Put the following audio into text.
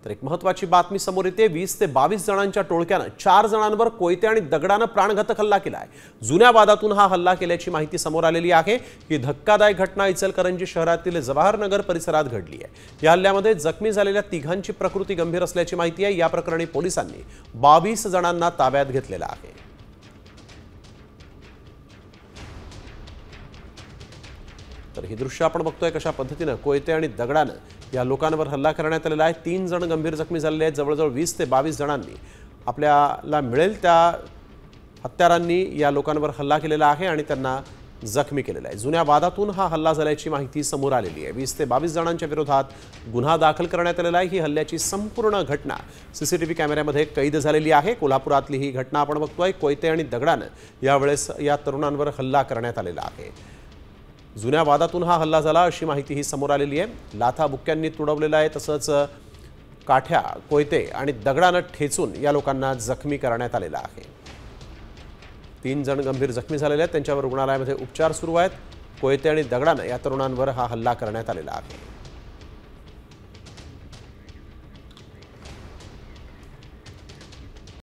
तर एक महत्त्वाची बातमी समोर येते। 20 ते 22 जणांच्या टोळक्यानं 4 जणांवर कोयते आणि दगडानं प्राणघातक हल्ला केलाय। जुन्या वादातून हा हल्ला केल्याची माहिती समोर आलेली आहे। ही धक्कादायक घटना इचलकरंजी शहरातील जवाहरनगर परिसरात घडली आहे। या हल्ल्यामध्ये जखमी झालेल्या तिघांची प्रकृती गंभीर असल्याची माहिती आहे। या प्रकरणी पोलिसांनी 22 जणांना ताब्यात घेतलेलं आहे। तर ही दृश्य आपण बघतोय कशा पद्धतीने कोयते आणि दगडानं या लोकांवर हल्ला करण्यात आलेला आहे। 3 जण गंभीर जखमी झालेले आहेत। जवळजवळ 20 ते 22 जणांनी आपल्याला मिळेल त्या हत्यारांनी या लोकांवर हल्ला केलेला आहे आणि त्यांना जखमी केलेला आहे। जुन्या वादातून हा हल्ला झाल्याची माहिती समोर आलेली आहे। 20 ते 22 जणांच्या विरोधात गुन्हा दाखल करण्यात आलेला आहे। ही हल्ल्याची संपूर्ण घटना सीसीटीव्ही कॅमेऱ्यामध्ये कैद झालेली आहे। कोल्हापुरातली ही घटना आपण बघतोय। कोयते आणि दगडानं यावेळेस या तरुणांवर हल्ला करण्यात आलेला आहे। जुन्या वादातून हा हल्ला झाला अशी माहिती ही समोर आलेली आहे। लाथा बुक्क्यांनी तुडवलेला आहे, तसंच काठ्या, कोयते आणि दगडानं ठेचून या लोकांना जखमी करण्यात आलेला आहे। 3 जण गंभीर जखमी झालेले आहेत, त्यांच्यावर रुग्णालयामध्ये उपचार सुरू आहेत। कोयते आणि दगडानं या तरुणांवर हा हल्ला करण्यात आलेला आहे।